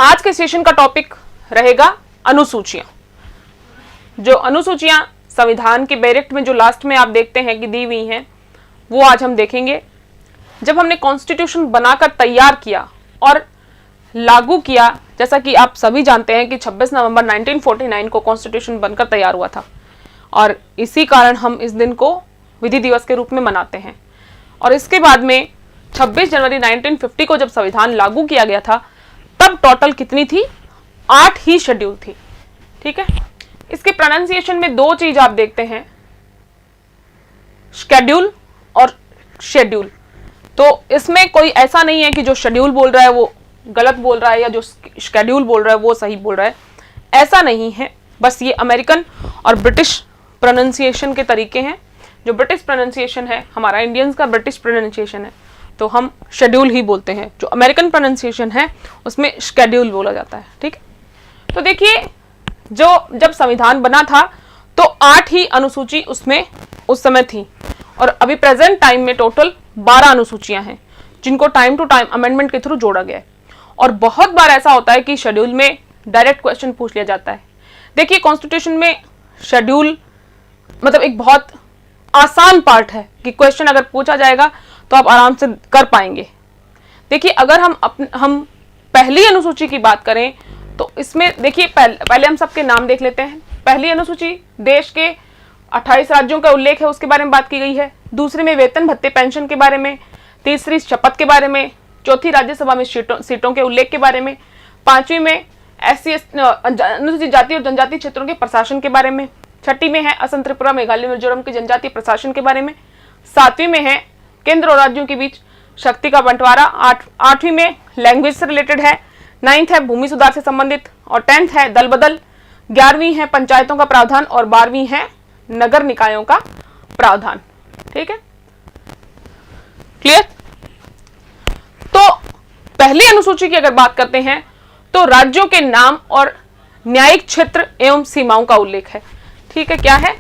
आज के सेशन का टॉपिक रहेगा अनुसूचियां। जो अनुसूचियां संविधान के बैरेक्ट में जो लास्ट में आप देखते हैं कि दी हुई हैं, वो आज हम देखेंगे। जब हमने कॉन्स्टिट्यूशन बनाकर तैयार किया और लागू किया, जैसा कि आप सभी जानते हैं कि 26 नवंबर 1949 को कॉन्स्टिट्यूशन बनकर तैयार हुआ था और इसी कारण हम इस दिन को विधि दिवस के रूप में मनाते हैं। और इसके बाद में 26 जनवरी 1950 को जब संविधान लागू किया गया था, तब टोटल कितनी थी? 8 ही शेड्यूल थी। ठीक है, इसके प्रोनाउंसिएशन में दो चीज आप देखते हैं, शेड्यूल और शेड्यूल। तो इसमें कोई ऐसा नहीं है कि जो शेड्यूल बोल रहा है वो गलत बोल रहा है या जो शेड्यूल बोल रहा है वो सही बोल रहा है, ऐसा नहीं है। बस ये अमेरिकन और ब्रिटिश प्रोनाउंसिएशन के तरीके हैं। जो ब्रिटिश प्रोनाउंसिएशन है, हमारा इंडियंस का ब्रिटिश प्रोनाउंसिएशन है, तो हम शेड्यूल ही बोलते हैं। जो अमेरिकन प्रोनाउंसिएशन है उसमें शेड्यूल बोला जाता है। ठीक है, तो देखिए, जो जब संविधान बना था तो 8 ही अनुसूची उसमें उस समय थी और अभी प्रेजेंट टाइम में टोटल 12 अनुसूचियां हैं, जिनको टाइम टू टाइम अमेंडमेंट के थ्रू जोड़ा गया है। और बहुत बार ऐसा होता है कि शेड्यूल में डायरेक्ट क्वेश्चन पूछ लिया जाता है। देखिए, कॉन्स्टिट्यूशन में शेड्यूल मतलब एक बहुत आसान पार्ट है कि क्वेश्चन अगर पूछा जाएगा तो आप आराम से कर पाएंगे। देखिए, अगर हम पहली अनुसूची की बात करें तो इसमें देखिए, पहले हम सबके नाम देख लेते हैं। पहली अनुसूची देश के 28 राज्यों का उल्लेख है, उसके बारे में बात की गई है। दूसरे में वेतन भत्ते पेंशन के बारे में, तीसरी शपथ के बारे में, चौथी राज्यसभा में सीटों के उल्लेख के बारे में, पांचवी में SC अनुसूचित जाति और जनजाति क्षेत्रों के प्रशासन के बारे में, छठी में है असम त्रिपुरा मेघालय मिजोरम के जनजातीय प्रशासन के बारे में, सातवीं में है केंद्र और राज्यों के बीच शक्ति का बंटवारा, आठवीं में लैंग्वेज से रिलेटेड है, 9th है भूमि सुधार से संबंधित और 10th है दल बदल, 11वीं है पंचायतों का प्रावधान और 12वीं है नगर निकायों का प्रावधान। ठीक है, क्लियर? तो पहली अनुसूची की अगर बात करते हैं तो राज्यों के नाम और न्यायिक क्षेत्र एवं सीमाओं का उल्लेख है। ठीक है, क्या है?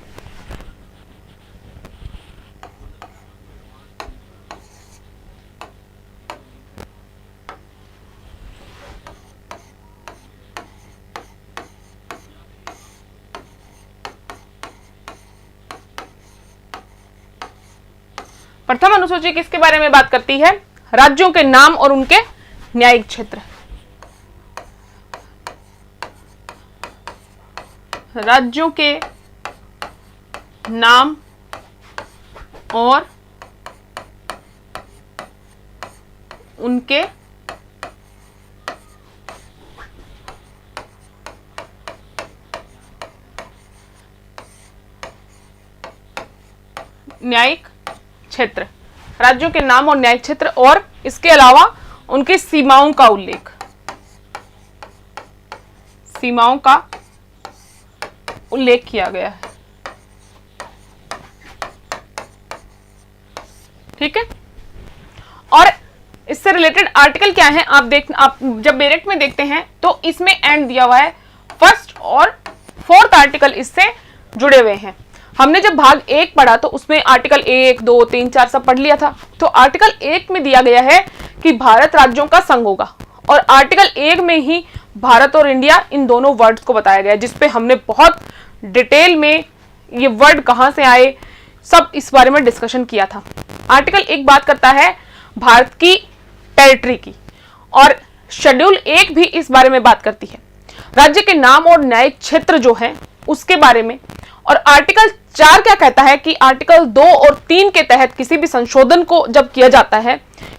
प्रथम अनुसूची किसके बारे में बात करती है? राज्यों के नाम और उनके न्यायिक क्षेत्र। राज्यों के नाम और उनके न्यायिक क्षेत्र, राज्यों के नाम और न्यायिक क्षेत्र और इसके अलावा उनकी सीमाओं का उल्लेख, सीमाओं का उल्लेख किया गया है। ठीक है, और इससे रिलेटेड आर्टिकल क्या है आप जब बैरेक्ट में देखते हैं तो इसमें एंड दिया हुआ है, फर्स्ट और फोर्थ आर्टिकल इससे जुड़े हुए हैं। हमने जब भाग 1 पढ़ा तो उसमें आर्टिकल 1, 2, 3, 4 सब पढ़ लिया था। तो आर्टिकल 1 में दिया गया है कि भारत राज्यों का संघ होगा और आर्टिकल 1 में ही भारत और इंडिया इन दोनों वर्ड्स को बताया गया है, जिसपे हमने बहुत डिटेल में ये वर्ड कहां से आए सब इस बारे में डिस्कशन किया था। आर्टिकल 1 बात करता है भारत की टेरिटरी की और शेड्यूल 1 भी इस बारे में बात करती है, राज्य के नाम और न्यायिक क्षेत्र जो है उसके बारे में। और आर्टिकल 4 क्या कहता है कि आर्टिकल 2 और 3 के तहत किसी भी संशोधन को जब किया जाता है,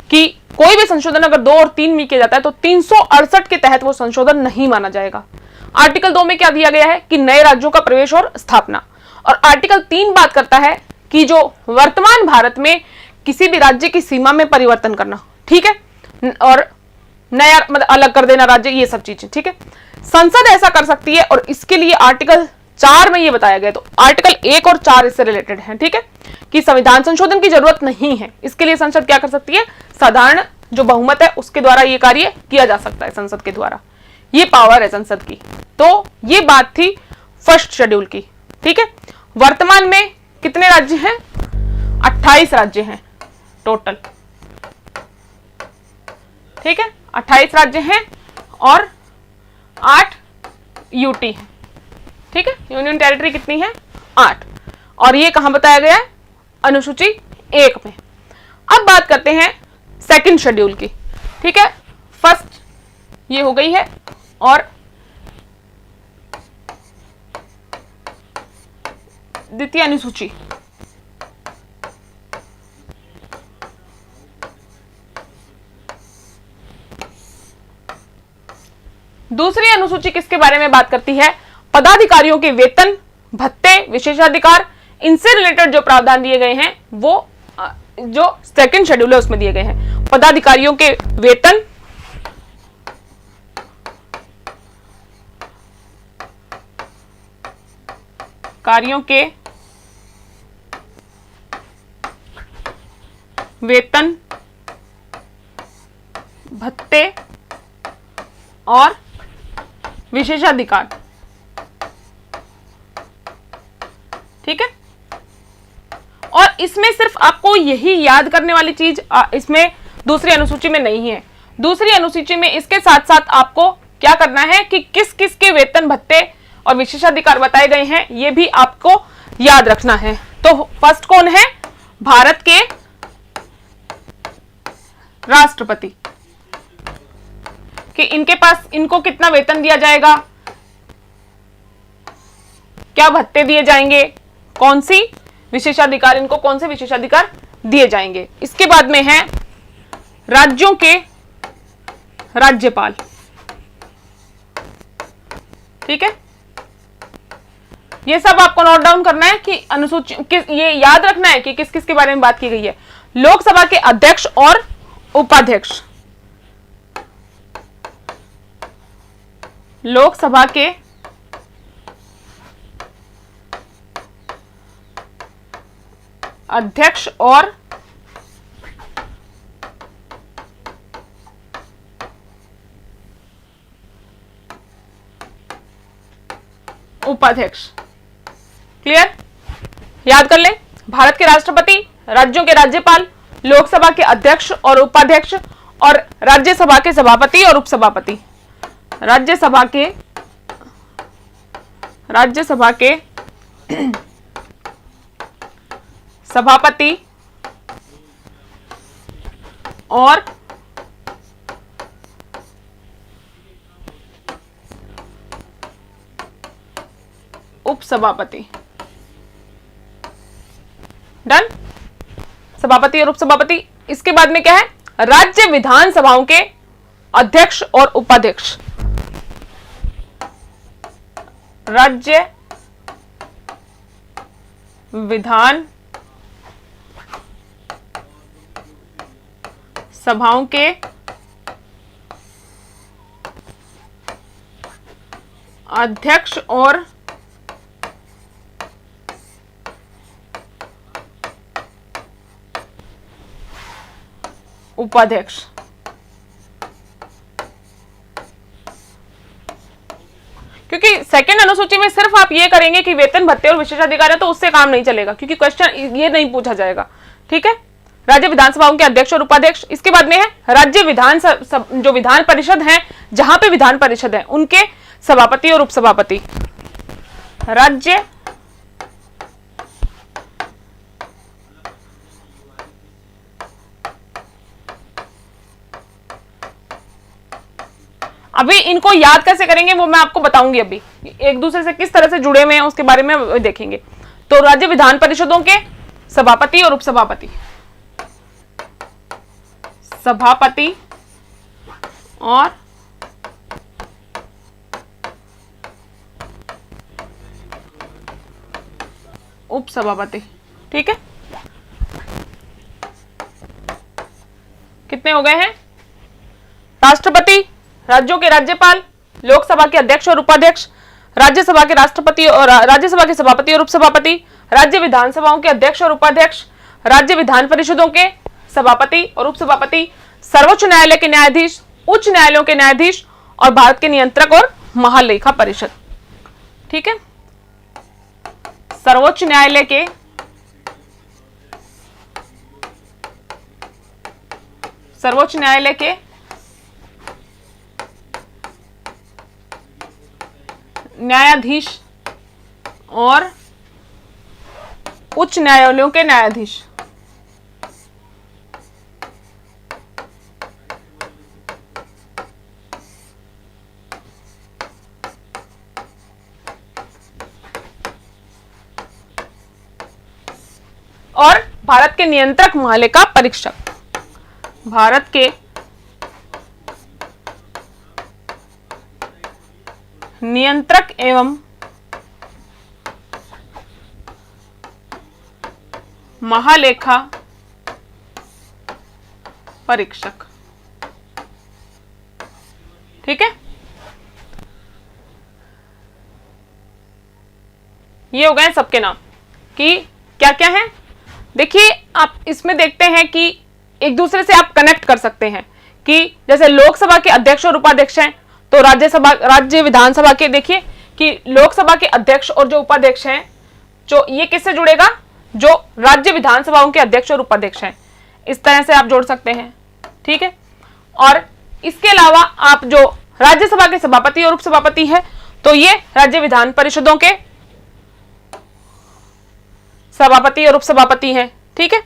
कि कोई भी संशोधन अगर 2 और 3 में किया जाता है तो 368 के तहत वो संशोधन नहीं माना जाएगा। आर्टिकल 2 में क्या दिया गया है कि नए राज्यों का प्रवेश और स्थापना। और आर्टिकल 3 बात करता है कि जो वर्तमान भारत में किसी भी राज्य की सीमा में परिवर्तन करना, ठीक है, और नया मतलब अलग कर देना राज्य, ये सब चीजें। ठीक है, संसद ऐसा कर सकती है और इसके लिए आर्टिकल 4 में ये बताया गया। तो आर्टिकल 1 और 4 इससे रिलेटेड है। ठीक है, कि संविधान संशोधन की जरूरत नहीं है, इसके लिए संसद क्या कर सकती है? साधारण जो बहुमत है उसके द्वारा ये कार्य किया जा सकता है, संसद के द्वारा ये पावर है संसद की। तो ये बात थी फर्स्ट शेड्यूल की। ठीक है, वर्तमान में कितने राज्य हैं? 28 राज्य हैं टोटल। ठीक है, 28 राज्य हैं और 8 यूटी है। ठीक है, यूनियन टेरिटरी कितनी है? 8। और ये कहां बताया गया है? अनुसूची 1 में। अब बात करते हैं सेकंड शेड्यूल की। ठीक है, फर्स्ट ये हो गई है और द्वितीय अनुसूची। दूसरी अनुसूची किसके बारे में बात करती है? पदाधिकारियों के वेतन, भत्ते, विशेषाधिकार, इनसे रिलेटेड जो प्रावधान दिए गए हैं वो जो सेकंड शेड्यूल है उसमें दिए गए हैं। पदाधिकारियों के वेतन, कार्यों के वेतन, भत्ते और विशेषाधिकार। ठीक है, और इसमें सिर्फ आपको यही याद करने वाली चीज इसमें दूसरी अनुसूची में नहीं है। दूसरी अनुसूची में इसके साथ साथ आपको क्या करना है कि किस किस के वेतन, भत्ते और विशेषाधिकार बताए गए हैं, ये भी आपको याद रखना है। तो फर्स्ट कौन है? भारत के राष्ट्रपति, कि इनके पास इनको कितना वेतन दिया जाएगा, क्या भत्ते दिए जाएंगे, कौन सी विशेषाधिकार, इनको कौन से विशेषाधिकार दिए जाएंगे। इसके बाद में है राज्यों के राज्यपाल। ठीक है, ये सब आपको नोट डाउन करना है कि अनुसूची ये याद रखना है कि किस किस के बारे में बात की गई है। लोकसभा के अध्यक्ष और उपाध्यक्ष, लोकसभा के अध्यक्ष और उपाध्यक्ष। क्लियर? याद कर ले, भारत के राष्ट्रपति, राज्यों के राज्यपाल, लोकसभा के अध्यक्ष और उपाध्यक्ष और राज्यसभा के सभापति और उपसभापति। राज्यसभा के सभापति और उपसभापति। डन? सभापति और उपसभापति। इसके बाद में क्या है? राज्य विधानसभाओं के अध्यक्ष और उपाध्यक्ष। राज्य विधान सभाओं के अध्यक्ष और उपाध्यक्ष। क्योंकि सेकंड अनुसूची में सिर्फ आप ये करेंगे कि वेतन, भत्ते और विशेषाधिकार है तो उससे काम नहीं चलेगा, क्योंकि क्वेश्चन ये नहीं पूछा जाएगा। ठीक है, राज्य विधानसभाओं के अध्यक्ष और उपाध्यक्ष। इसके बाद में है राज्य विधान जो विधान परिषद है, जहां पे विधान परिषद है उनके सभापति और उपसभापति। राज्य अभी इनको याद कैसे करेंगे वो मैं आपको बताऊंगी, अभी एक दूसरे से किस तरह से जुड़े हुए हैं उसके बारे में देखेंगे। तो राज्य विधान परिषदों के सभापति और उपसभापति, सभापति और उपसभापति। ठीक है, कितने हो गए हैं? राष्ट्रपति, राज्यों के राज्यपाल, लोकसभा के अध्यक्ष और उपाध्यक्ष, राज्यसभा के राष्ट्रपति और राज्यसभा के सभापति और उपसभापति, राज्य विधानसभाओं के अध्यक्ष और उपाध्यक्ष, राज्य विधान परिषदों के सभापति और उपसभापति, सर्वोच्च न्यायालय के न्यायाधीश, उच्च न्यायालयों के न्यायाधीश और भारत के नियंत्रक और महालेखा परिषद। ठीक है, सर्वोच्च न्यायालय के न्यायाधीश और उच्च न्यायालयों के न्यायाधीश। और भारत के नियंत्रक महालेखा परीक्षक। भारत के नियंत्रक एवं महालेखा परीक्षक। ठीक है, ये हो गए सबके नाम कि क्या क्या है। देखिए आप इसमें देखते हैं कि एक दूसरे से आप कनेक्ट कर सकते हैं कि जैसे लोकसभा के अध्यक्ष और उपाध्यक्ष हैं, तो राज्य विधानसभा के देखिए कि लोकसभा के अध्यक्ष और जो उपाध्यक्ष हैं, जो ये किससे जुड़ेगा, जो राज्य विधानसभाओं के अध्यक्ष और उपाध्यक्ष हैं। इस तरह से आप जोड़ सकते हैं। ठीक है, और इसके अलावा आप जो राज्यसभा के सभापति और उपसभापति है, तो ये राज्य विधान परिषदों के सभापति और उपसभापति हैं। ठीक है,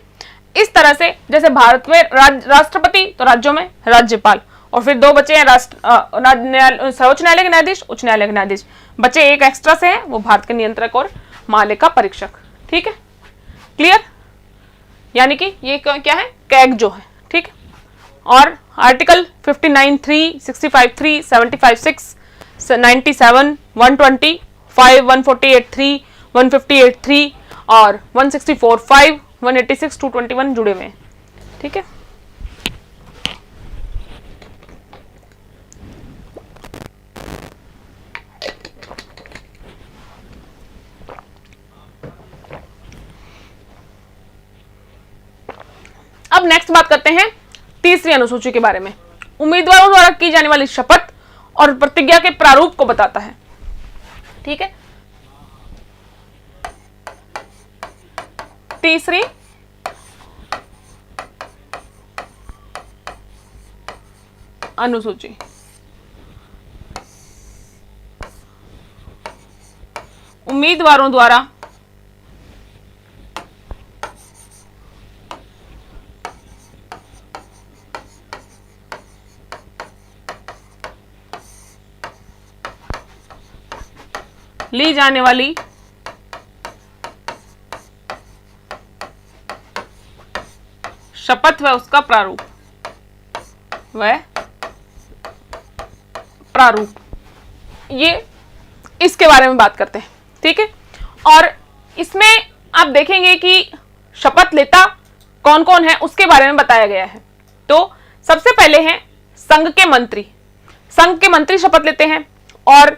इस तरह से जैसे भारत में राष्ट्रपति, तो राज्यों में राज्यपाल, और फिर दो बचे हैं सर्वोच्च न्यायालय के न्यायाधीश, उच्च न्यायालय के न्यायाधीश। बचे एक एक्स्ट्रा से है, वो भारत के नियंत्रक और महालेखा परीक्षक। ठीक है, क्लियर। यानी कि ये क्या है, कैग जो है। ठीक है, और आर्टिकल 59(3), 65(3), 75(6), 97, 120, 5, 148(3), 158(3) और 164(5), 186, 221 जुड़े हुए हैं। ठीक है, अब नेक्स्ट बात करते हैं तीसरी अनुसूची के बारे में। उम्मीदवारों द्वारा की जाने वाली शपथ और प्रतिज्ञा के प्रारूप को बताता है। ठीक है, तीसरी अनुसूची उम्मीदवारों द्वारा ली जाने वाली शपथ व उसका प्रारूप, ये इसके बारे में बात करते हैं। ठीक है, और इसमें आप देखेंगे कि शपथ लेता कौन कौन है उसके बारे में बताया गया है। तो सबसे पहले हैं संघ के मंत्री। संघ के मंत्री शपथ लेते हैं, और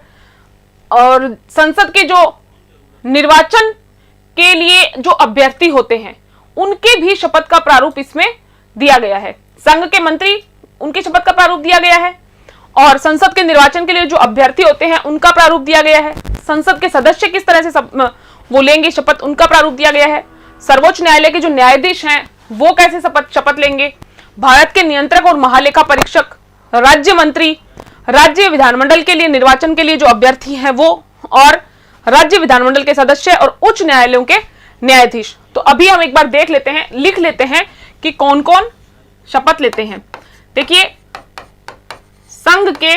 संसद के जो निर्वाचन के लिए जो अभ्यर्थी होते हैं उनके भी शपथ का प्रारूप इसमें दिया गया है। संघ के मंत्री, उनकी शपथ का प्रारूप दिया गया है, और संसद के निर्वाचन के लिए जो अभ्यर्थी होते हैं उनका प्रारूप दिया गया है। संसद के सदस्य किस तरह से वो लेंगे शपथ, उनका प्रारूप दिया गया है। सर्वोच्च न्यायालय के जो न्यायाधीश हैं वो कैसे शपथ लेंगे। भारत के नियंत्रक और महालेखा परीक्षक, राज्य मंत्री, राज्य विधानमंडल के लिए निर्वाचन के लिए जो अभ्यर्थी हैं वो, और राज्य विधानमंडल के सदस्य और उच्च न्यायालयों के न्यायाधीश। तो अभी हम एक बार देख लेते हैं, लिख लेते हैं कि कौन कौन शपथ लेते हैं। देखिए संघ के,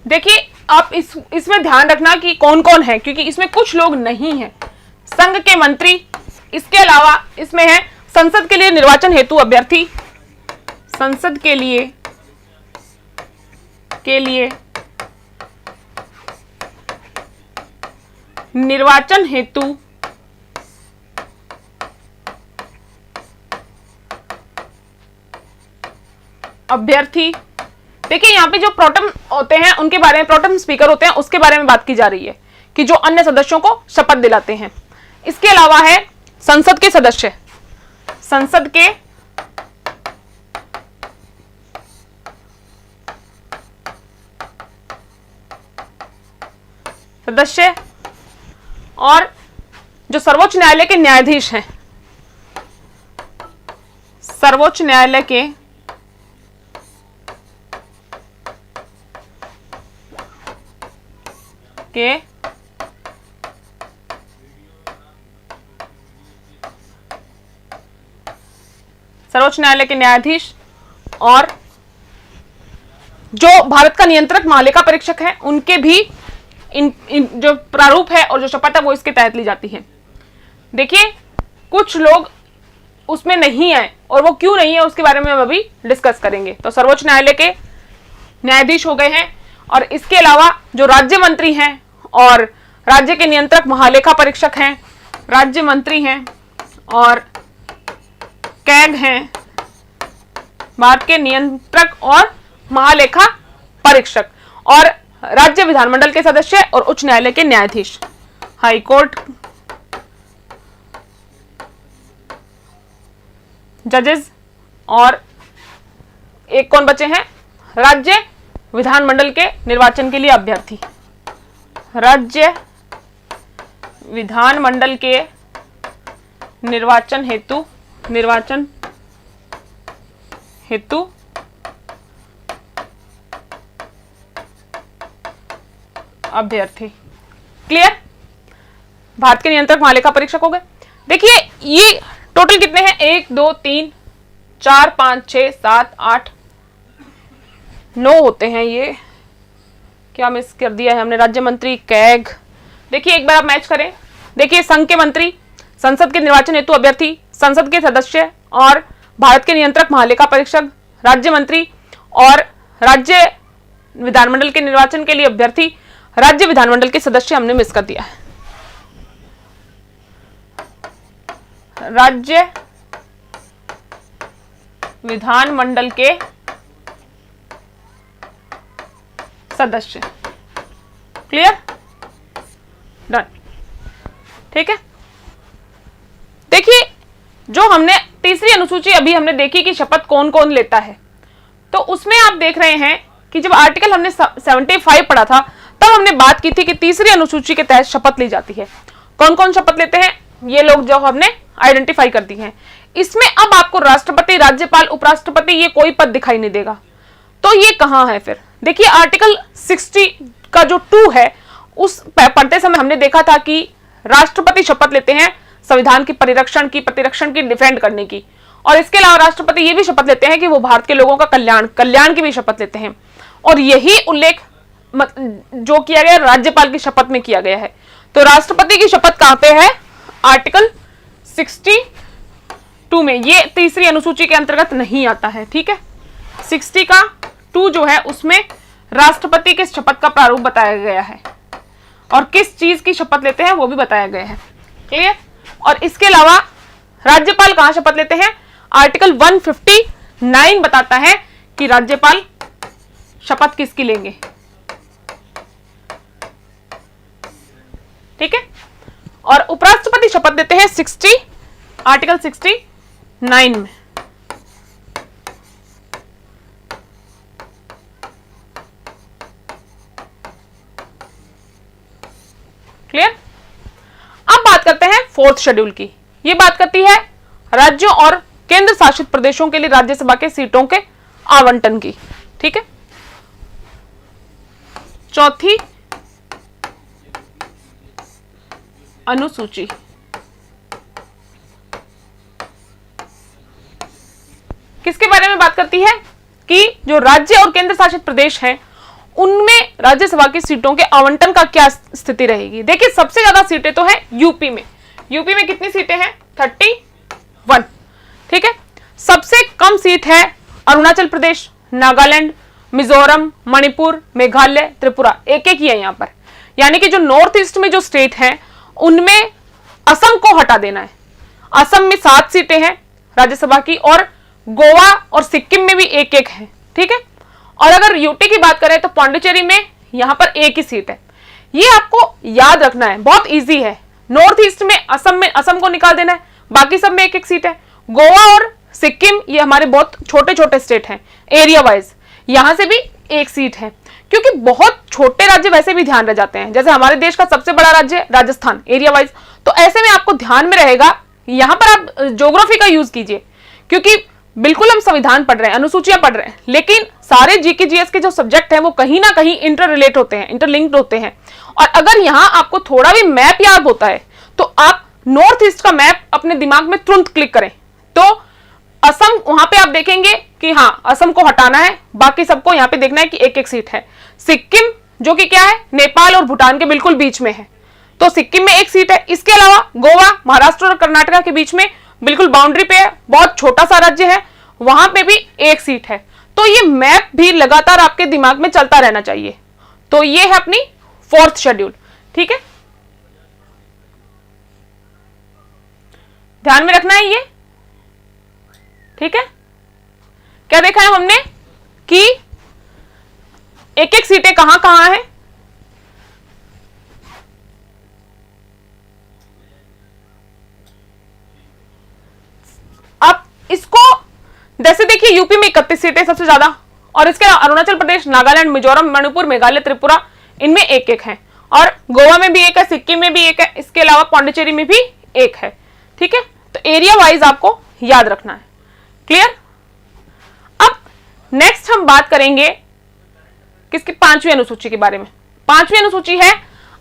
देखिए आप इसमें ध्यान रखना कि कौन कौन है, क्योंकि इसमें कुछ लोग नहीं हैं। संघ के मंत्री, इसके अलावा इसमें है संसद के लिए निर्वाचन हेतु अभ्यर्थी, संसद के लिए निर्वाचन हेतु अभ्यर्थी। देखिए यहां पे जो प्रोटेम होते हैं उनके बारे में, प्रोटेम स्पीकर होते हैं उसके बारे में बात की जा रही है कि जो अन्य सदस्यों को शपथ दिलाते हैं। इसके अलावा है संसद के सदस्य, संसद के सदस्य, और जो सर्वोच्च न्यायालय के न्यायाधीश हैं, सर्वोच्च न्यायालय के के सर्वोच्च न्यायालय के न्यायाधीश और जो भारत का नियंत्रक महालेखा परीक्षक है उनके भी इन जो प्रारूप है और जो शपथ है वो इसके तहत ली जाती है। देखिए कुछ लोग उसमें नहीं आए और वो क्यों नहीं है उसके बारे में हम अभी डिस्कस करेंगे। तो सर्वोच्च न्यायालय के न्यायाधीश हो गए हैं और इसके अलावा जो राज्य मंत्री हैं और राज्य के नियंत्रक महालेखा परीक्षक हैं, राज्य मंत्री हैं और कैग हैं, भारत के नियंत्रक और महालेखा परीक्षक, और राज्य विधानमंडल के सदस्य और उच्च न्यायालय के न्यायाधीश, हाई कोर्ट जजेस, और एक कौन बचे हैं, राज्य विधानमंडल के निर्वाचन के लिए अभ्यर्थी, राज्य विधानमंडल के निर्वाचन हेतु अभ्यर्थी। क्लियर? भारत के नियंत्रक महालेखा परीक्षक हो गए। देखिए ये टोटल कितने हैं, 1 2 3 4 5 6 7 8 9 होते हैं। ये क्या मिस कर दिया है हमने, राज्य मंत्री, कैग। देखिए एक बार आप मैच करें, देखिए संघ के मंत्री, संसद के निर्वाचन हेतु अभ्यर्थी, संसद के सदस्य और भारत के नियंत्रक महालेखा परीक्षक, राज्य मंत्री और राज्य विधानमंडल के निर्वाचन के लिए अभ्यर्थी, राज्य विधानमंडल के सदस्य हमने मिस कर दिया है। राज्य विधानमंडल के सदस्य। क्लियर? डन। ठीक है। देखिए जो हमने तीसरी अनुसूची अभी हमने देखी कि शपथ कौन कौन लेता है, तो उसमें आप देख रहे हैं कि जब आर्टिकल हमने 75 पढ़ा था तब हमने बात की थी कि तीसरी अनुसूची के तहत शपथ ली जाती है। कौन कौन शपथ लेते हैं, ये लोग जो हमने आइडेंटिफाई कर दी हैं। इसमें अब आपको राष्ट्रपति, राज्यपाल, उपराष्ट्रपति ये कोई पद दिखाई नहीं देगा। तो ये कहां है फिर? देखिए आर्टिकल 60 का जो 2 है उस पढ़ते समय हमने देखा था कि राष्ट्रपति शपथ लेते हैं संविधान की परिरक्षण की, प्रतिरक्षण की, डिफेंड करने की, और इसके अलावा राष्ट्रपति ये भी शपथ लेते हैं कि वो भारत के लोगों का कल्याण की भी शपथ लेते हैं। और यही उल्लेख जो किया गया राज्यपाल की शपथ में किया गया है। तो राष्ट्रपति की शपथ कहां पे है? आर्टिकल 62 में। ये तीसरी अनुसूची के अंतर्गत नहीं आता है। ठीक है, 60 का 2 जो है उसमें राष्ट्रपति के शपथ का प्रारूप बताया गया है और किस चीज की शपथ लेते हैं वो भी बताया गया है। क्लियर? और इसके अलावा राज्यपाल कहां शपथ लेते हैं? आर्टिकल 159 बताता है कि राज्यपाल शपथ किसकी लेंगे। ठीक है, और उपराष्ट्रपति शपथ देते हैं आर्टिकल 69 में। क्लियर? अब बात करते हैं 4th शेड्यूल की। ये बात करती है राज्यों और केंद्र शासित प्रदेशों के लिए राज्यसभा के सीटों के आवंटन की। ठीक है, 4थी अनुसूची किसके बारे में बात करती है कि जो राज्य और केंद्र शासित प्रदेश हैं उनमें राज्यसभा की सीटों के आवंटन का क्या स्थिति रहेगी। देखिए सबसे ज्यादा सीटें तो है यूपी में। यूपी में कितनी सीटें हैं? 31। ठीक है, सबसे कम सीट है अरुणाचल प्रदेश, नागालैंड, मिजोरम, मणिपुर, मेघालय, त्रिपुरा, एक एक ही है यहां पर। यानी कि जो नॉर्थ ईस्ट में जो स्टेट हैं उनमें असम को हटा देना है। असम में 7 सीटें हैं राज्यसभा की और गोवा और सिक्किम में भी एक एक है। ठीक है, और अगर यूटी की बात करें तो पांडिचेरी में यहां पर एक ही सीट है। ये आपको याद रखना है, बहुत इजी है। नॉर्थ ईस्ट में असम को निकाल देना है, बाकी सब में एक एक सीट है। गोवा और सिक्किम ये हमारे बहुत छोटे छोटे स्टेट हैं एरिया वाइज, यहां से भी एक सीट है, क्योंकि बहुत छोटे राज्य वैसे भी ध्यान रह जाते हैं। जैसे हमारे देश का सबसे बड़ा राज्य राजस्थान एरिया वाइज, तो ऐसे में आपको ध्यान में रहेगा। यहां पर आप ज्योग्राफी का यूज कीजिए, क्योंकि बिल्कुल हम संविधान पढ़ रहे हैं, अनुसूचियां पढ़ रहे हैं, लेकिन सारे जीके जीएस के जो सब्जेक्ट हैं वो कहीं ना कहीं इंटर रिलेट होते हैं, इंटरलिंक्ड होते हैं। और अगर यहां आपको थोड़ा भी मैप याद होता है तो आप नॉर्थ ईस्ट का मैप अपने दिमाग में तुरंत क्लिक करें, तो असम, वहां पे आप देखेंगे कि हाँ असम को हटाना है, बाकी सबको यहां पे देखना है कि एक एक सीट है। सिक्किम जो कि क्या है, नेपाल और भूटान के बिल्कुल बीच में है, तो सिक्किम में एक सीट है। इसके अलावा गोवा महाराष्ट्र और कर्नाटका के बीच में बिल्कुल बाउंड्री पे है, बहुत छोटा सा राज्य है, वहां पे भी एक सीट है। तो ये मैप भी लगातार आपके दिमाग में चलता रहना चाहिए। तो ये है अपनी फोर्थ शेड्यूल। ठीक है, ध्यान में रखना है ये। ठीक है, क्या देखा है हमने कि एक एक सीटें कहां कहां है। अब इसको जैसे देखिए, यूपी में 31 सीटें सबसे ज्यादा, और इसके अलावा अरुणाचल प्रदेश, नागालैंड, मिजोरम, मणिपुर, मेघालय, त्रिपुरा, इनमें एक एक है, और गोवा में भी एक है, सिक्किम में भी एक है, इसके अलावा पौंडीचेरी में भी एक है। ठीक है, तो एरिया वाइज आपको याद रखना है। क्लियर। अब नेक्स्ट हम बात करेंगे किसकी, पांचवी अनुसूची के बारे में। पांचवी अनुसूची है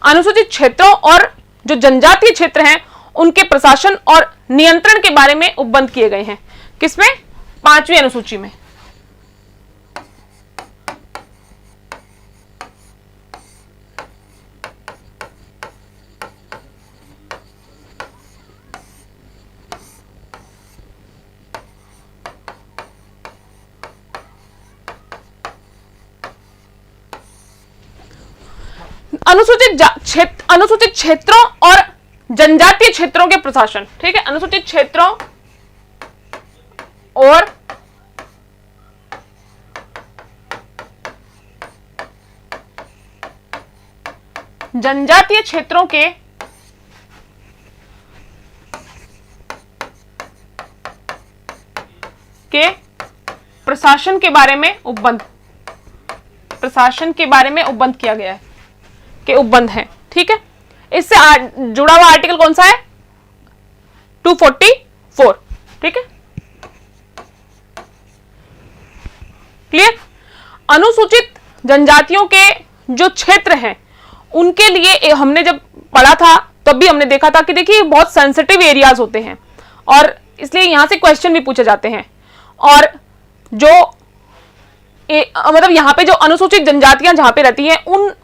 अनुसूचित क्षेत्रों और जो जनजातीय क्षेत्र हैं उनके प्रशासन और नियंत्रण के बारे में उपबंध किए गए हैं। किसमें, पांचवी अनुसूची में। अनुसूचित क्षेत्रों और जनजातीय क्षेत्रों के प्रशासन। ठीक है, अनुसूचित क्षेत्रों और जनजातीय क्षेत्रों के प्रशासन के बारे में उपबंध, प्रशासन के बारे में उपबंध किया गया है, के उपबंध है। ठीक है, इससे जुड़ा हुआ आर्टिकल कौन सा है, 244। ठीक है, क्लियर। अनुसूचित जनजातियों के जो क्षेत्र हैं उनके लिए हमने जब पढ़ा था तब भी हमने देखा था कि देखिए बहुत सेंसिटिव एरियाज होते हैं, और इसलिए यहां से क्वेश्चन भी पूछे जाते हैं। और जो मतलब यहाँ पे जो अनुसूचित जनजातियां जहां पे रहती हैं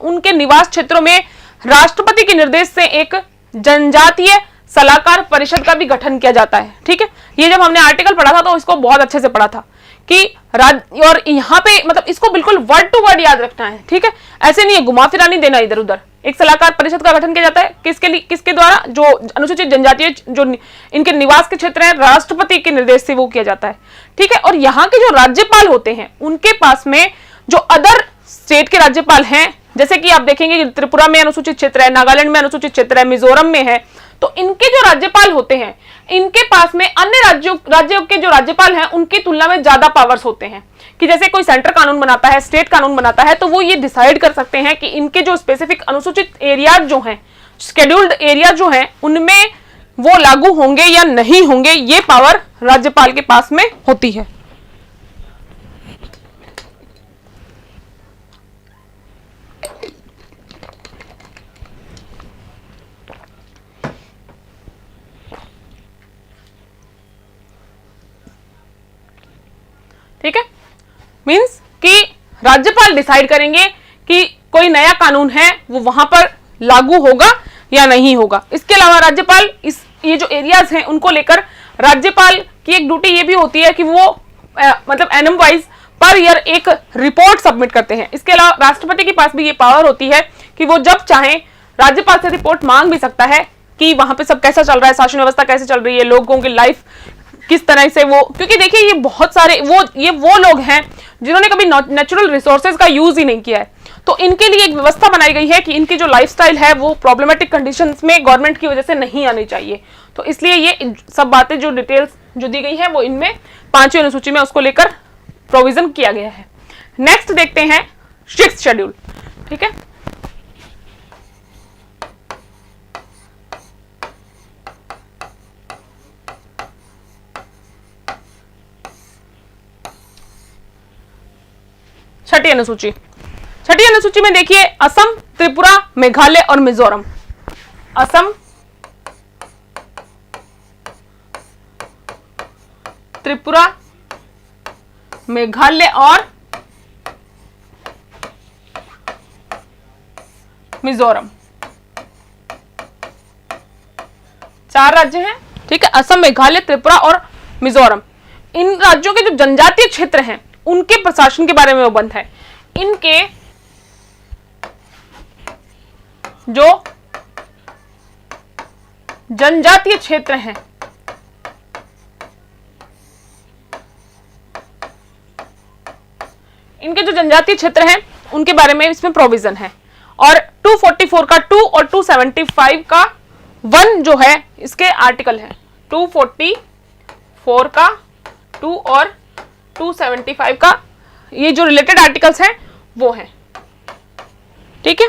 उनके निवास क्षेत्रों में राष्ट्रपति के निर्देश से एक जनजातीय सलाहकार परिषद का भी गठन किया जाता है। ठीक है, ये जब हमने आर्टिकल पढ़ा था तो इसको बहुत अच्छे से पढ़ा था कि और यहाँ पे मतलब इसको बिल्कुल वर्ड टू वर्ड याद रखना है। ठीक है, ऐसे नहीं है, घुमा फिरा नहीं देना इधर उधर। एक सलाहकार परिषद का गठन किया जाता है किसके लिए, किसके द्वारा, जो अनुसूचित जनजातीय जो इनके निवास के क्षेत्र है, राष्ट्रपति के निर्देश से वो किया जाता है। ठीक है, और यहाँ के जो राज्यपाल होते हैं उनके पास में जो अदर स्टेट के राज्यपाल हैं, जैसे कि आप देखेंगे कि त्रिपुरा में अनुसूचित क्षेत्र है, नागालैंड में अनुसूचित क्षेत्र है, मिजोरम में है, तो इनके जो राज्यपाल होते हैं इनके पास में अन्य राज्यों के जो राज्यपाल हैं उनकी तुलना में ज्यादा पावर्स होते हैं। कि जैसे कोई सेंटर कानून बनाता है, स्टेट कानून बनाता है, तो वो ये डिसाइड कर सकते हैं कि इनके जो स्पेसिफिक अनुसूचित एरिया जो हैं, शेड्यूल्ड एरिया जो हैं, उनमें वो लागू होंगे या नहीं होंगे, ये पावर राज्यपाल के पास में होती है। ठीक है, मींस कि राज्यपाल डिसाइड करेंगे कि कोई नया कानून है वो वहां पर लागू होगा या नहीं होगा। इसके अलावा राज्यपाल ये जो एरियाज हैं उनको लेकर राज्यपाल की एक ड्यूटी ये भी होती है कि वो मतलब एनम वाइज पर ईयर एक रिपोर्ट सबमिट करते हैं। इसके अलावा राष्ट्रपति के पास भी ये पावर होती है कि वो जब चाहे राज्यपाल से रिपोर्ट मांग भी सकता है कि वहां पे सब कैसा चल रहा है, शासन व्यवस्था कैसे चल रही है, लोगों की लाइफ किस तरह से वो, क्योंकि देखिए ये बहुत सारे वो लोग हैं जिन्होंने कभी नेचुरल रिसोर्सेज का यूज ही नहीं किया है, तो इनके लिए एक व्यवस्था बनाई गई है कि इनकी जो लाइफस्टाइल है वो प्रॉब्लमेटिक कंडीशंस में गवर्नमेंट की वजह से नहीं आनी चाहिए। तो इसलिए ये सब बातें जो डिटेल्स जो दी गई है वो इनमें पांचवी अनुसूची में उसको लेकर प्रोविजन किया गया है। नेक्स्ट देखते हैं सिक्स्थ शेड्यूल। ठीक है, अनुसूची। छठी अनुसूची में देखिए असम, त्रिपुरा, मेघालय और मिजोरम। असम, त्रिपुरा, मेघालय और मिजोरम, 4 राज्य हैं, ठीक है। असम, मेघालय, त्रिपुरा और मिजोरम। इन राज्यों के जो जनजातीय क्षेत्र हैं उनके प्रशासन के बारे में वो बंद है। इनके जो जनजातीय क्षेत्र हैं उनके बारे में इसमें प्रोविजन है। और 244 का 2 और 275 का 1 जो है इसके आर्टिकल है। 244 का 2 और 275 का ये जो रिलेटेड आर्टिकल्स हैं वो हैं, ठीक है।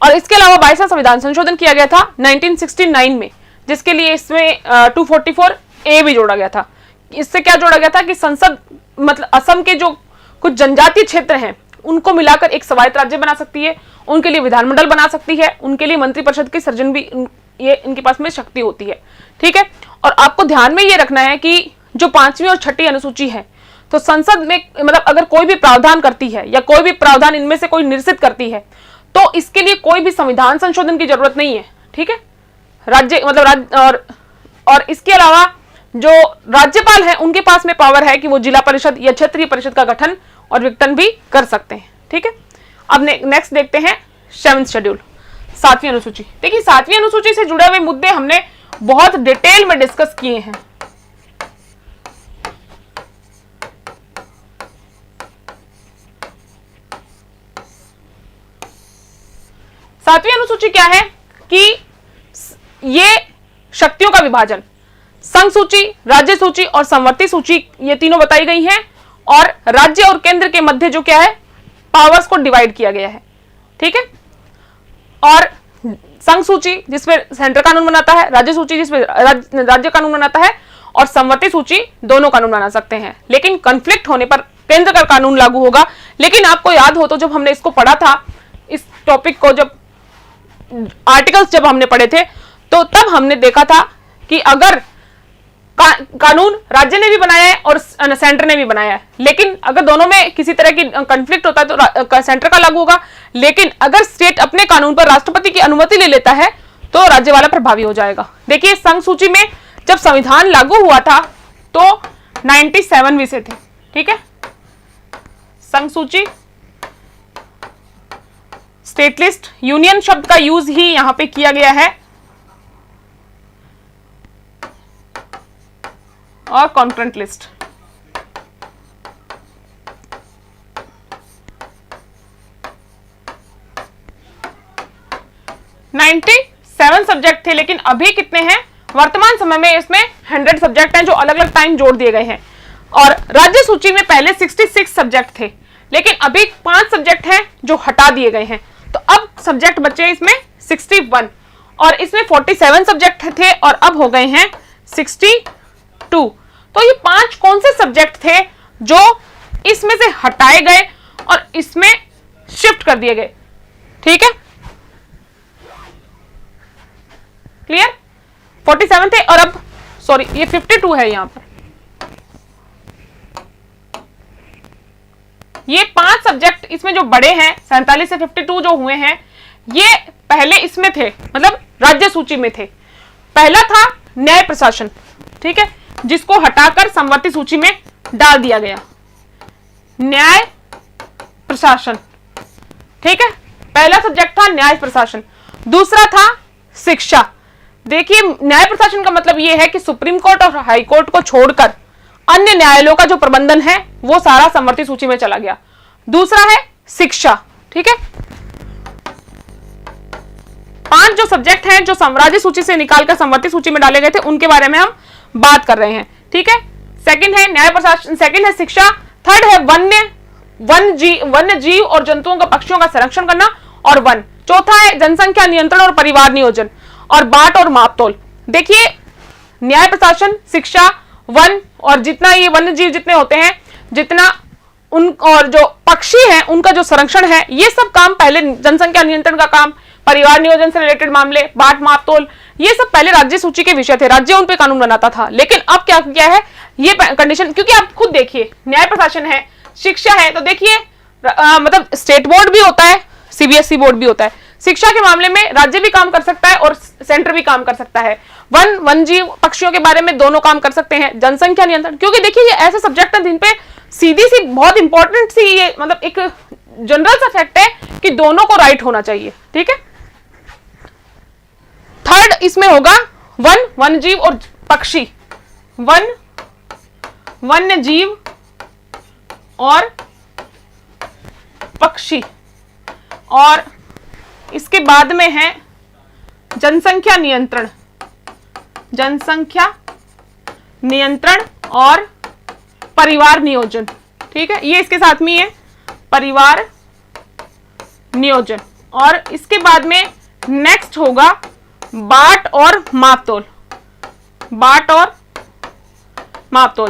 और इसके अलावा 22वां संविधान संशोधन किया गया था 1969 में, जिसके लिए इसमें 244A भी जोड़ा गया था। इससे क्या जोड़ा गया था कि संसद मतलब असम के जो कुछ जनजातीय क्षेत्र हैं उनको मिलाकर एक स्वायत्त राज्य बना सकती है, उनके लिए विधानमंडल बना सकती है, उनके लिए मंत्रिपरिषद की सृजन भी ये इनके पास में शक्ति होती है, ठीक है। और आपको ध्यान में ये रखना है कि जो 5वीं और 6ठी अनुसूची है तो संसद में मतलब अगर कोई भी प्रावधान करती है या कोई भी प्रावधान इनमें से कोई निरसित करती है तो इसके लिए कोई भी संविधान संशोधन की जरूरत नहीं है, ठीक है। राज्य मतलब और इसके अलावा जो राज्यपाल है उनके पास में पावर है कि वो जिला परिषद या क्षेत्रीय परिषद का गठन और विघटन भी कर सकते हैं, ठीक है। अब नेक्स्ट देखते हैं 7th शेड्यूल, 7वीं अनुसूची। देखिए 7वीं अनुसूची से जुड़े हुए मुद्दे हमने बहुत डिटेल में डिस्कस किए हैं। सातवीं अनुसूची क्या है कि ये शक्तियों का विभाजन, संघ सूची, राज्य सूची और समवर्ती सूची ये तीनों बताई गई हैं। और राज्य और केंद्र के मध्य जो क्या है पावर्स को डिवाइड किया गया है, ठीक है। और संघ सूची जिसमें सेंटर कानून बनाता है, राज्य सूची जिसमें राज्य कानून बनाता है और समवर्ती सूची दोनों कानून बना सकते हैं। लेकिन कॉन्फ्लिक्ट होने पर केंद्र का कानून लागू होगा। लेकिन आपको याद हो तो जब हमने इसको पढ़ा था, इस टॉपिक को जब आर्टिकल्स जब हमने पढ़े थे तो तब हमने देखा था कि अगर कानून राज्य ने भी बनाया है और सेंटर ने भी बनाया है, लेकिन अगर दोनों में किसी तरह की कॉन्फ्लिक्ट होता है तो सेंटर का लागू होगा। लेकिन अगर स्टेट अपने कानून पर राष्ट्रपति की अनुमति ले लेता है तो राज्य वाला प्रभावी हो जाएगा। देखिए संघ सूची में जब संविधान लागू हुआ था तो 97 विषय थे, ठीक है। संघ सूची, स्टेट लिस्ट, यूनियन शब्द का यूज ही यहां पे किया गया है और कॉन्करेंट लिस्ट। सेवन सब्जेक्ट थे, लेकिन अभी कितने हैं वर्तमान समय में इसमें 100 सब्जेक्ट हैं जो अलग अलग टाइम जोड़ दिए गए हैं। और राज्य सूची में पहले 66 सब्जेक्ट थे, लेकिन अभी 5 सब्जेक्ट हैं जो हटा दिए गए हैं। तो अब सब्जेक्ट बचे इसमें 61 और इसमें 47 सब्जेक्ट थे और अब हो गए हैं 62। तो ये 5 कौन से सब्जेक्ट थे जो इसमें से हटाए गए और इसमें शिफ्ट कर दिए गए, ठीक है, क्लियर। 47 थे और अब सॉरी ये 52 है। यहां पर ये 5 सब्जेक्ट इसमें जो बड़े हैं 47 से 52 जो हुए हैं ये पहले इसमें थे, मतलब राज्य सूची में थे। पहला था न्याय प्रशासन, ठीक है, जिसको हटाकर समवर्ती सूची में डाल दिया गया। न्याय प्रशासन, ठीक है, पहला सब्जेक्ट था न्याय प्रशासन। दूसरा था शिक्षा। देखिए न्याय प्रशासन का मतलब यह है कि सुप्रीम कोर्ट और हाई कोर्ट को छोड़कर अन्य न्यायालयों का जो प्रबंधन है वो सारा समवर्ती सूची में चला गया। दूसरा है शिक्षा, ठीक है। 5 जो सब्जेक्ट हैं जो राज्य सूची से निकालकर समवर्ती सूची में डाले गए थे उनके बारे में हम बात कर रहे हैं, ठीक है। सेकंड है न्याय प्रशासन, सेकंड है शिक्षा, थर्ड है वन्य जीव और जंतुओं का पक्षियों का संरक्षण करना और वन, चौथा है जनसंख्या नियंत्रण और परिवार नियोजन और बाट और मापतोल। देखिए न्याय प्रशासन, शिक्षा, वन और जितना ये वन्य जीव जितने होते हैं, जितना उन और जो पक्षी हैं उनका जो संरक्षण है, ये सब काम पहले जनसंख्या नियंत्रण का काम, परिवार नियोजन से रिलेटेड मामले, बाट मापतोल, ये सब पहले राज्य सूची के विषय थे, राज्य उन पे कानून बनाता था। लेकिन अब क्या किया है, ये कंडीशन, क्योंकि आप खुद देखिए न्याय प्रशासन है, शिक्षा है, तो देखिए मतलब स्टेट बोर्ड भी होता है, सीबीएसई बोर्ड भी होता है। शिक्षा के मामले में राज्य भी काम कर सकता है और सेंटर भी काम कर सकता है। वन जीव पक्षियों के बारे में दोनों काम कर सकते हैं। जनसंख्या नियंत्रण, क्योंकि देखिए ये ऐसे सब्जेक्ट है जिन पे सीधी सी बहुत इंपॉर्टेंट सी ये मतलब एक जनरल सा फैक्ट है कि दोनों को राइट होना चाहिए। ठीक है, थर्ड इसमें होगा वन जीव और पक्षी, वन्य जीव और पक्षी, और इसके बाद में है जनसंख्या नियंत्रण और परिवार नियोजन। ठीक है, ये इसके साथ में है परिवार नियोजन। और इसके बाद में नेक्स्ट होगा बाट और मापतोल,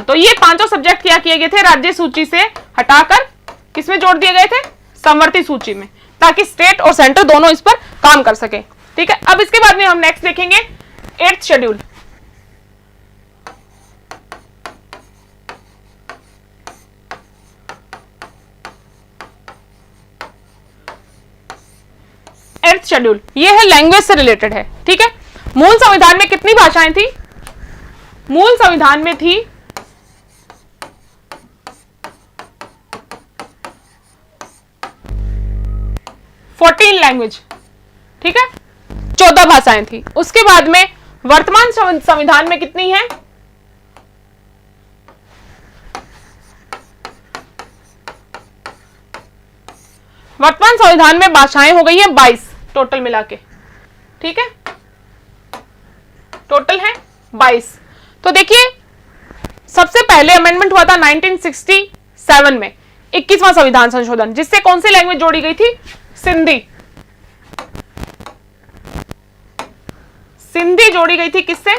तो ये पांचों सब्जेक्ट क्या किए गए थे, राज्य सूची से हटाकर किसमें जोड़ दिए गए थे, समवर्ती सूची में, ताकि स्टेट और सेंटर दोनों इस पर काम कर सके। ठीक है, अब इसके बाद में हम नेक्स्ट देखेंगे 8th शेड्यूल। शेड्यूल ये है लैंग्वेज से रिलेटेड है। ठीक है, मूल संविधान में कितनी भाषाएं थी, मूल संविधान में थी 14 लैंग्वेज। ठीक है, 14 भाषाएं थी। उसके बाद में वर्तमान संविधान में कितनी है, वर्तमान संविधान में भाषाएं हो गई है 22 टोटल मिला के। ठीक है, टोटल है 22। तो देखिए सबसे पहले अमेंडमेंट हुआ था 1967 में, 21वां संविधान संशोधन, जिससे कौन सी लैंग्वेज जोड़ी गई थी, सिंधी जोड़ी गई थी। किससे,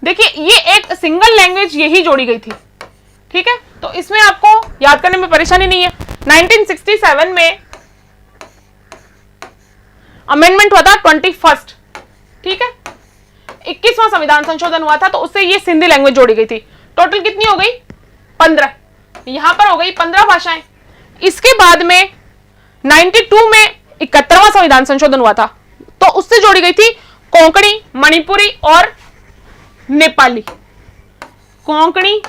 देखिए ये एक सिंगल लैंग्वेज यही जोड़ी गई थी। ठीक है, तो इसमें आपको याद करने में परेशानी नहीं है। 1967 में अमेंडमेंट हुआ था 21st। ठीक है, 21वां संविधान संशोधन हुआ था, तो उससे ये सिंधी लैंग्वेज जोड़ी गई थी। टोटल कितनी हो गई, 15। यहां पर हो गई 15 भाषाएं। इसके बाद में 92 में 71वां संविधान संशोधन हुआ था, तो उससे जोड़ी गई थी कोंकणी, मणिपुरी और नेपाली। कोंकणी,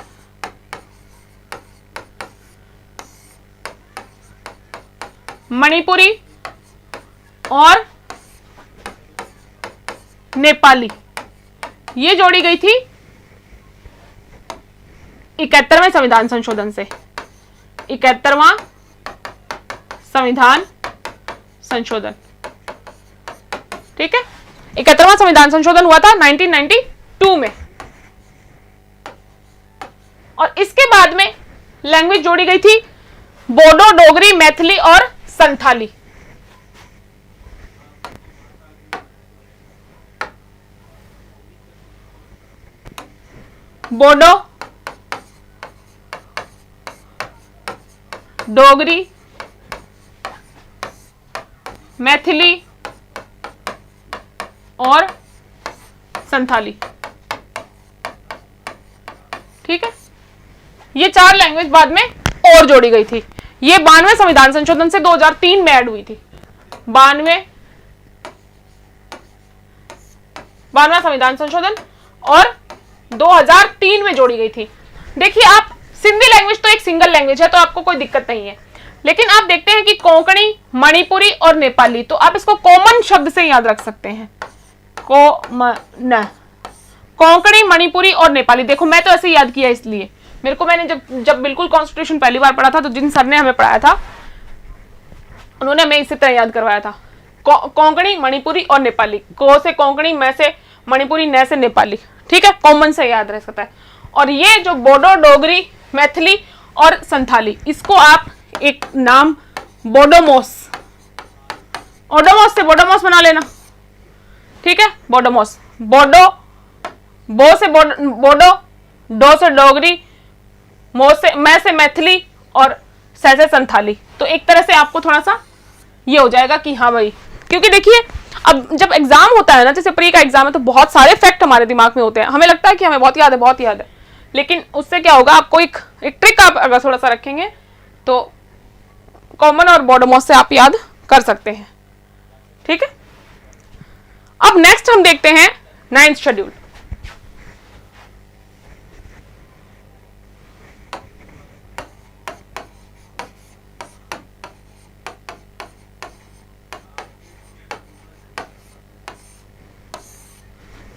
मणिपुरी और नेपाली, ये जोड़ी गई थी 71वें संविधान संशोधन से। 71वां संविधान संशोधन। ठीक है, 71वां संविधान संशोधन हुआ था 1992 में। और इसके बाद में लैंग्वेज जोड़ी गई थी बोडो, डोगरी, मैथिली और संथाली। बोडो, डोगरी, मैथिली और संथाली। ठीक है, ये 4 लैंग्वेज बाद में और जोड़ी गई थी। ये 92वें संविधान संशोधन से 2003 में ऐड हुई थी। 92वां संविधान संशोधन और 2003 में जोड़ी गई थी। देखिए आप, सिंधी लैंग्वेज तो एक सिंगल लैंग्वेज है, तो आपको कोई दिक्कत नहीं है। लेकिन आप देखते हैं कि कोंकणी, मणिपुरी और नेपाली, तो आप इसको कॉमन शब्द से याद रख सकते हैं, कोंकणी, मणिपुरी और नेपाली। देखो मैं तो ऐसे याद किया, इसलिए मेरे को, मैंने जब बिल्कुल कॉन्स्टिट्यूशन पहली बार पढ़ा था, तो जिन सर ने हमें पढ़ाया था उन्होंने हमें इसी तरह याद करवाया था, कोंकणी, मणिपुरी और नेपाली। को से कोंकणी, मैं से मणिपुरी, न से नेपाली। ठीक है, कॉमन से याद रह सकता है। और ये जो बोडो, डोगरी, मैथिली और संथाली, इसको आप एक नाम बोडोमोस, ओडोमोस से बोडोमोस बना लेना। ठीक है, बोडोमोस, बोडो, बो से बोडो, डो से डोगरी, मो से, मैं से मैथिली और सहसे संथाली। तो एक तरह से आपको थोड़ा सा ये हो जाएगा कि हाँ भाई, क्योंकि देखिए अब जब एग्जाम होता है ना, जैसे प्री का एग्जाम है, तो बहुत सारे फैक्ट हमारे दिमाग में होते हैं, हमें लगता है कि हमें बहुत याद है बहुत याद है, लेकिन उससे क्या होगा, आपको एक ट्रिक आप अगर थोड़ा सा रखेंगे तो कॉमन और बॉडोमॉस से आप याद कर सकते हैं। ठीक है, अब नेक्स्ट हम देखते हैं 9th शेड्यूल।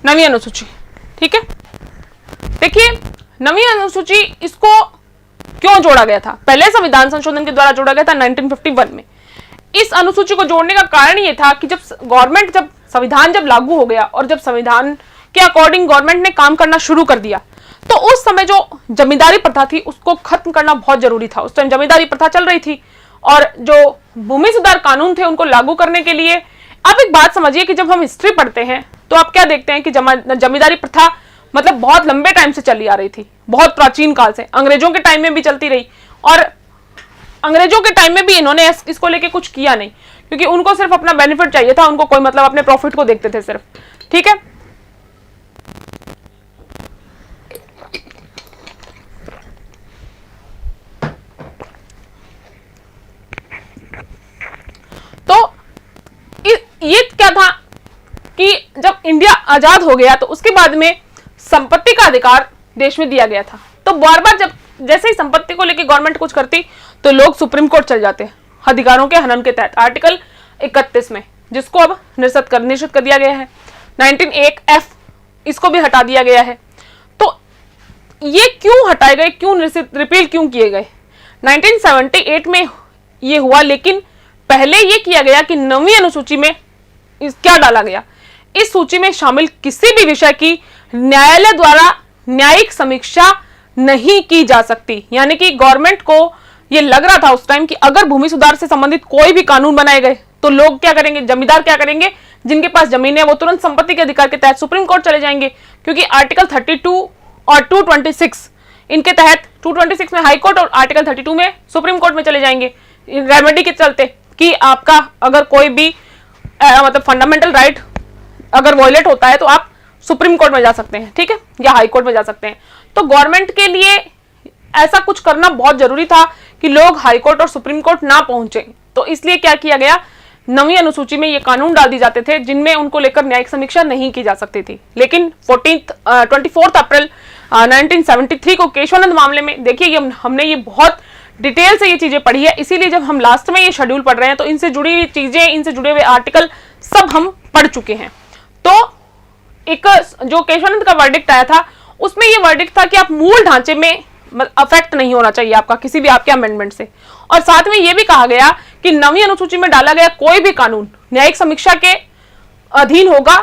नवीं अनुसूची। ठीक है, देखिए नवीं अनुसूची इसको क्यों जोड़ा गया था? पहले संविधान संशोधन के द्वारा जोड़ा गया था 1951 में। इस अनुसूची को जोड़ने का कारण ये था कि जब संविधान जब लागू हो गया और जब संविधान के अकॉर्डिंग गवर्नमेंट ने काम करना शुरू कर दिया, तो उस समय जो जमींदारी प्रथा थी उसको खत्म करना बहुत जरूरी था। उस टाइम जमींदारी प्रथा चल रही थी और जो भूमि सुधार कानून थे उनको लागू करने के लिए, आप एक बात समझिए कि जब हम हिस्ट्री पढ़ते हैं तो आप क्या देखते हैं कि जमींदारी प्रथा मतलब बहुत लंबे टाइम से चली आ रही थी, बहुत प्राचीन काल से, अंग्रेजों के टाइम में भी चलती रही, और अंग्रेजों के टाइम में भी इन्होंने इसको लेके कुछ किया नहीं, क्योंकि उनको सिर्फ अपना बेनिफिट चाहिए था, उनको कोई मतलब अपने प्रॉफिट को देखते थे सिर्फ। ठीक है, तो ये क्या था कि जब इंडिया आजाद हो गया तो उसके बाद में संपत्ति का अधिकार देश में दिया गया था। तो बार बार जब जैसे ही संपत्ति को लेकर गवर्नमेंट कुछ करती तो लोग सुप्रीम कोर्ट चल जाते अधिकारों के हनन के तहत, आर्टिकल 31 में, जिसको अब निषिद्ध कर दिया गया है। 19(1)(f) इसको भी हटा दिया गया है। तो ये क्यों हटाए गए, क्यों रिपील क्यों किए गए? 1978 में ये हुआ, लेकिन पहले ये किया गया कि 9वीं अनुसूची में क्या डाला गया, इस सूची में शामिल किसी भी विषय की न्यायालय द्वारा न्यायिक समीक्षा नहीं की जा सकती। यानी कि गवर्नमेंट को ये लग रहा था उस टाइम कि अगर भूमि सुधार से संबंधित कोई भी कानून बनाए गए तो लोग क्या करेंगे, जमींदार क्या करेंगे, जिनके पास जमीन है वो तुरंत संपत्ति के अधिकार के तहत सुप्रीम कोर्ट चले जाएंगे, क्योंकि आर्टिकल 32 और 226 इनके तहत, 226 में हाई कोर्ट और आर्टिकल 32 में सुप्रीम कोर्ट में चले जाएंगे रेमेडी के चलते, कि आपका अगर कोई भी मतलब फंडामेंटल राइट अगर वॉयलेट होता है तो आप सुप्रीम कोर्ट में जा सकते हैं। ठीक है, या हाई कोर्ट में जा सकते हैं। तो गवर्नमेंट के लिए ऐसा कुछ करना बहुत जरूरी था कि लोग हाई कोर्ट और सुप्रीम कोर्ट ना पहुंचे, तो इसलिए क्या किया गया, 9वीं अनुसूची में ये कानून डाल दी जाते थे जिनमें उनको लेकर न्यायिक समीक्षा नहीं की जा सकती थी। लेकिन 24 अप्रैल 1973 को केशवानंद मामले में, देखिए हमने ये बहुत डिटेल से ये चीजें पढ़ी है, इसीलिए जब हम लास्ट में ये शेड्यूल पढ़ रहे हैं तो इनसे जुड़ी हुई चीजें, इनसे जुड़े हुए आर्टिकल सब हम पढ़ चुके हैं। तो एक जो केशवानंद का वर्डिक्ट आया था उसमें ये वर्डिक्ट था कि आप मूल ढांचे में अफेक्ट नहीं होना चाहिए आपका किसी भी आपके अमेंडमेंट से, और साथ में ये भी कहा गया कि 9वीं अनुसूची में डाला गया कोई भी कानून न्यायिक समीक्षा के अधीन होगा,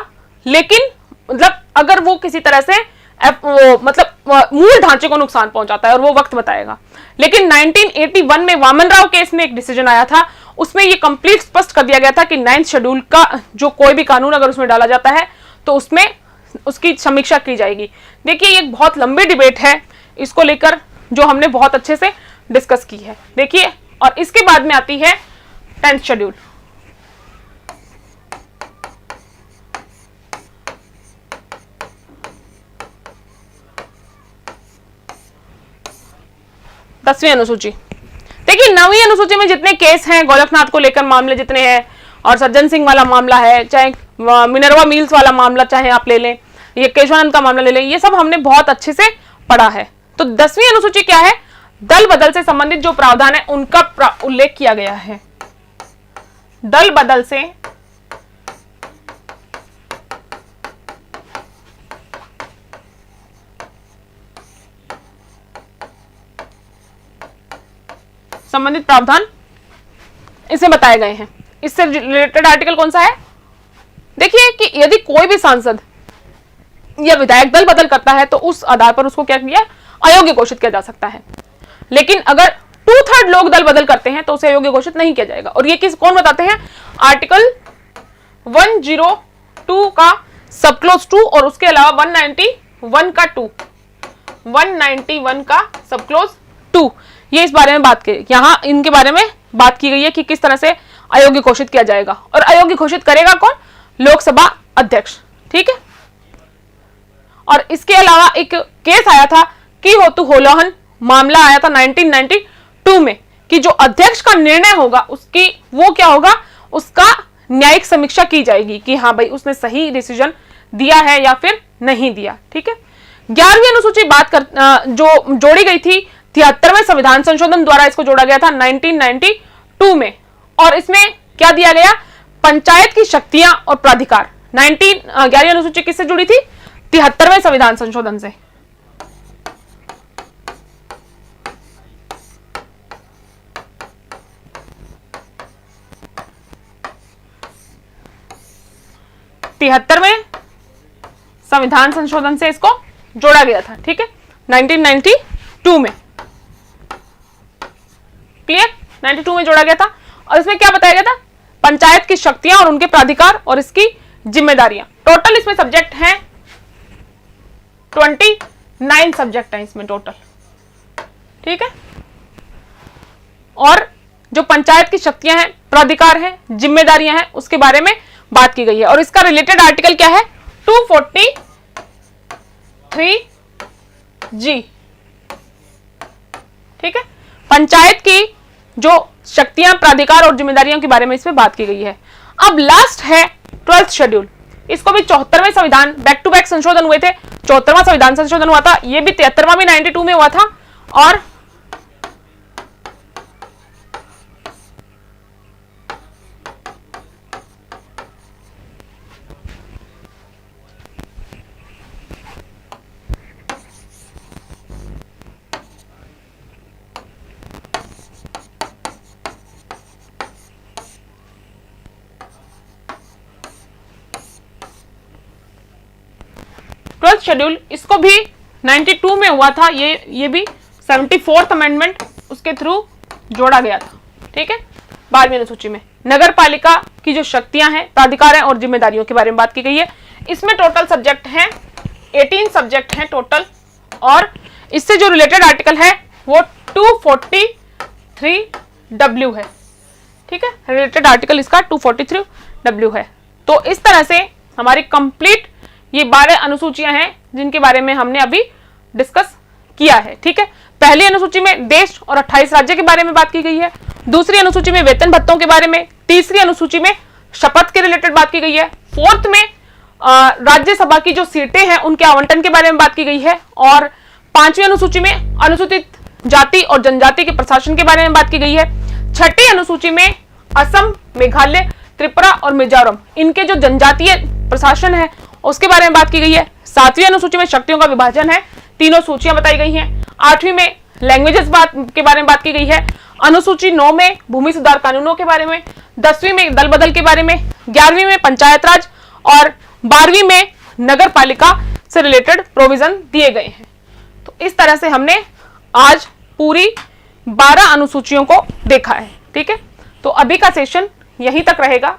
लेकिन मतलब अगर वो किसी तरह से मतलब मूल ढांचे को नुकसान पहुंचाता है और वो वक्त बताएगा। लेकिन 1981 में वामन राव केस में एक डिसीजन आया था, उसमें ये कंप्लीट स्पष्ट कर दिया गया था कि 9th शेड्यूल का जो कोई भी कानून अगर उसमें डाला जाता है तो उसमें उसकी समीक्षा की जाएगी। देखिए ये एक बहुत लंबी डिबेट है इसको लेकर जो हमने बहुत अच्छे से डिस्कस की है। देखिए, और इसके बाद में आती है 10th शेड्यूल। दसवीं अनुसूची। देखिए 9वीं अनुसूची में जितने केस हैं, गोरखनाथ को लेकर मामले जितने हैं, और सज्जन सिंह वाला मामला है, चाहे मिनरवा मिल्स वाला मामला चाहे आप ले लें, ये केशवानंद का मामला ले लें, ये सब हमने बहुत अच्छे से पढ़ा है। तो 10वीं अनुसूची क्या है, दल बदल से संबंधित जो प्रावधान है उनका उल्लेख किया गया है। दल बदल से संबंधित प्रावधान इसमें बताए गए हैं। इससे रिलेटेड आर्टिकल कौन सा है? देखिए कि यदि कोई भी सांसद या विधायक दल बदल करता है तो उस आधार पर उसको क्या किया, अयोग्य घोषित किया जा सकता है। लेकिन अगर 2/3 लोग दल बदल करते हैं तो उसे अयोग्य घोषित नहीं किया जाएगा। और ये कौन बताते हैं? आर्टिकल 102 का सब क्लोज 2 और उसके अलावा 191 का 2, 191 का सब क्लोज 2, ये इस बारे में बात की, यहाँ इनके बारे में बात की गई है कि किस तरह से अयोग्य घोषित किया जाएगा, और अयोग्य घोषित करेगा कौन? लोकसभा अध्यक्ष। ठीक है। और इसके अलावा एक केस आया था कि होतु होलोहन मामला आया था 1992 में, कि जो अध्यक्ष का निर्णय होगा उसकी वो क्या होगा, उसका न्यायिक समीक्षा की जाएगी कि हाँ भाई उसने सही डिसीजन दिया है या फिर नहीं दिया। ठीक है। 11वीं अनुसूची बात कर जो जोड़ी गई थी 73वें संविधान संशोधन द्वारा, इसको जोड़ा गया था 1992 में, और इसमें क्या दिया गया? पंचायत की शक्तियां और प्राधिकार। 11वीं अनुसूची किससे जुड़ी थी? 73वें संविधान संशोधन से। तिहत्तरवें संविधान संशोधन से इसको जोड़ा गया था। ठीक है, 1992 में। क्लियर? 92 में जोड़ा गया था, और इसमें क्या बताया गया था? पंचायत की शक्तियां और उनके प्राधिकार और इसकी जिम्मेदारियां। टोटल इसमें सब्जेक्ट हैं 29 सब्जेक्ट हैं इसमें टोटल। ठीक है। और जो पंचायत की शक्तियां हैं, प्राधिकार हैं, जिम्मेदारियां हैं, उसके बारे में बात की गई है। और इसका रिलेटेड आर्टिकल क्या है? 243G। ठीक है। पंचायत की जो शक्तियां, प्राधिकार और जिम्मेदारियों के बारे में इसमें बात की गई है। अब लास्ट है 12th शेड्यूल। इसको भी 74वें संविधान, बैक टू बैक संशोधन हुए थे। 74वां संविधान संशोधन हुआ था, ये भी 73वां भी 92 में हुआ था। और शेड्यूल इसको भी 92 में हुआ था। ये भी 74th अमेंडमेंट उसके थ्रू जोड़ा गया था। ठीक है। 12वीं अनुसूची में नगर पालिका की जो शक्तियां हैं, प्राधिकार हैं और जिम्मेदारियों के बारे में बात की गई है। इसमें टोटल सब्जेक्ट हैं 18 सब्जेक्ट हैं टोटल, और इससे जो रिलेटेड आर्टिकल है वो 243W है। ठीक है, रिलेटेड आर्टिकल इसका 243W है। तो इस तरह से हमारी कंप्लीट ये 12 अनुसूचियां हैं जिनके बारे में हमने अभी डिस्कस किया है। ठीक है। पहली अनुसूची में देश और 28 राज्य के बारे में बात की गई है। दूसरी अनुसूची में वेतन भत्तों के बारे में। तीसरी अनुसूची में शपथ के रिलेटेड बात की गई है। फोर्थ में राज्यसभा की जो सीटें हैं उनके आवंटन के बारे में बात की गई है। और 5वीं अनुसूची में अनुसूचित जाति और जनजाति के प्रशासन के बारे में बात की गई है। 6ठी अनुसूची में असम, मेघालय, त्रिपुरा और मिजोरम, इनके जो जनजातीय प्रशासन है उसके बारे में बात की गई है। 7वीं अनुसूची में शक्तियों का विभाजन है, तीनों सूचियां बताई गई हैं। 8वीं में लैंग्वेजेस के बारे में बात की गई है। अनुसूची 9 में भूमि सुधार कानूनों के बारे में। 10वीं में दल बदल के बारे में। 11वीं में पंचायत राज, और 12वीं में नगर पालिका से रिलेटेड प्रोविजन दिए गए हैं। तो इस तरह से हमने आज पूरी 12 अनुसूचियों को देखा है। ठीक है। तो अभी का सेशन यहीं तक रहेगा।